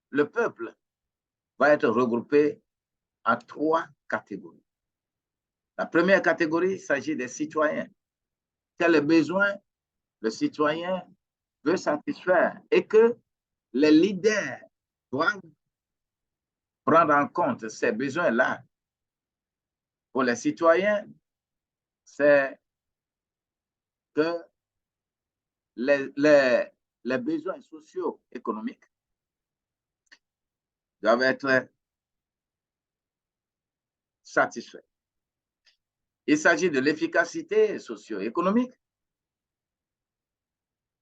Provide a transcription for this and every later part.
le peuple va être regroupé en 3 catégories. La première catégorie, il s'agit des citoyens. Quels besoins le citoyen veut satisfaire et que les leaders doivent prendre en compte ces besoins-là. Pour les citoyens, c'est que les besoins sociaux économiques doivent être satisfaits. Il s'agit de l'efficacité socio-économique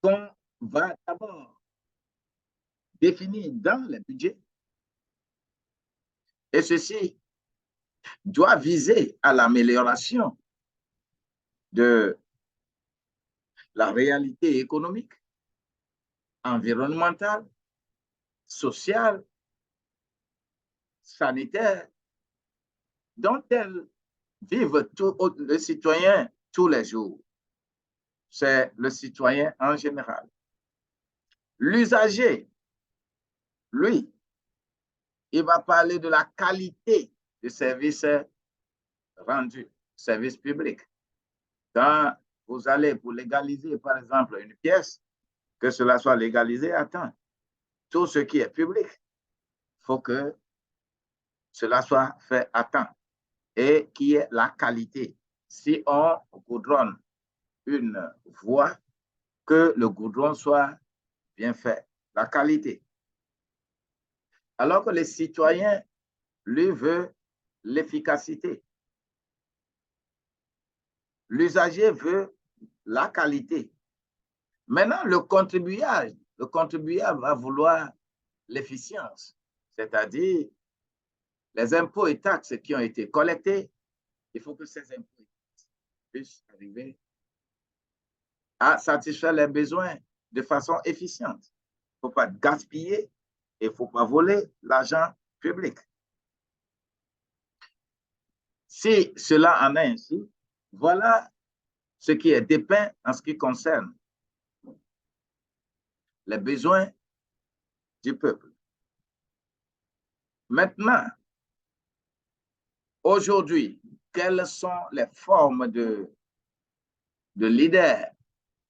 qu'on va d'abord définir dans les budgets. Et ceci doit viser à l'amélioration de la réalité économique, environnementale, sociale, sanitaire, dont elles vivent les citoyens tous les jours. C'est le citoyen en général. L'usager, lui, il va parler de la qualité du service rendu, service public. Quand vous allez pour légaliser, par exemple, une pièce, que cela soit légalisé à temps. Tout ce qui est public, il faut que cela soit fait à temps et qu'il y ait la qualité. Si on goudronne une voie, que le goudron soit bien fait, la qualité. Alors que les citoyens, lui, veut l'efficacité. L'usager veut la qualité. Maintenant, le contribuable va vouloir l'efficience, c'est-à-dire les impôts et taxes qui ont été collectés, il faut que ces impôts et taxes puissent arriver à satisfaire les besoins de façon efficiente. Il ne faut pas gaspiller et il ne faut pas voler l'argent public. Si cela en est ainsi, voilà ce qui est dépeint en ce qui concerne les besoins du peuple. Maintenant, aujourd'hui, quelles sont les formes de leader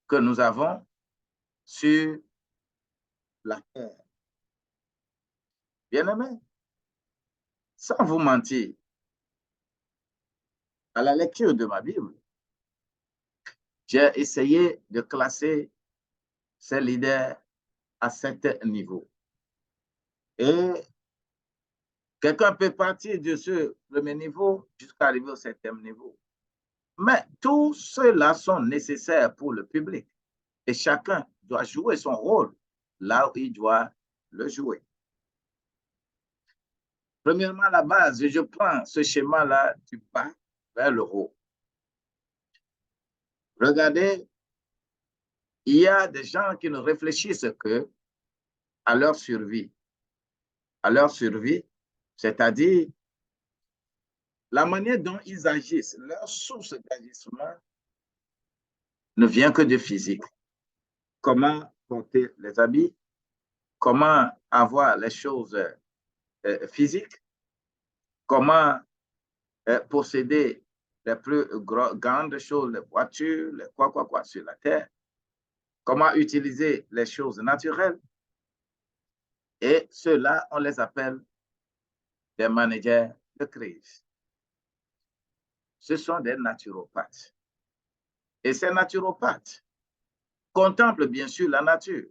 que nous avons sur la terre? Bien-aimés, sans vous mentir, à la lecture de ma Bible, j'ai essayé de classer ces leaders à 7 niveaux. Et quelqu'un peut partir de ce premier niveau jusqu'à arriver au 7e niveau. Mais tous ceux-là sont nécessaires pour le public. Et chacun doit jouer son rôle là où il doit le jouer. Premièrement, la base, je prends ce schéma-là du bas vers le haut. Regardez, il y a des gens qui ne réfléchissent que à leur survie. À leur survie, c'est-à-dire la manière dont ils agissent, leur source d'agissement ne vient que de physique. Comment porter les habits, comment avoir les choses physiques, comment posséder les plus grandes choses, les voitures, les quoi sur la terre, comment utiliser les choses naturelles. Et ceux-là, on les appelle des managers de crise. Ce sont des naturopathes. Et ces naturopathes contemplent bien sûr la nature,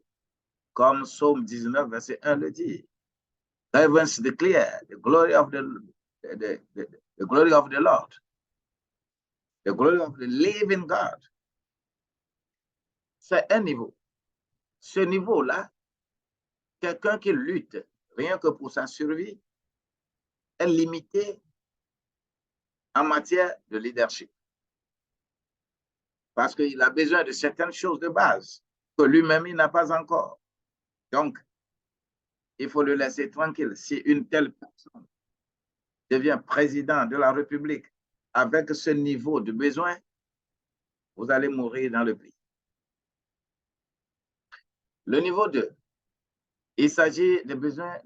comme Psaume 19, verset 1 le dit. Heavens declare the glory of the glory of the Lord, the glory of the living God. C'est un niveau. Ce niveau-là, quelqu'un qui lutte rien que pour sa survie est limité en matière de leadership. Parce qu'il a besoin de certaines choses de base que lui-même, il n'a pas encore. Donc, il faut le laisser tranquille. Si une telle personne devient président de la République avec ce niveau de besoin, vous allez mourir dans le pays. Le niveau 2, il s'agit de besoins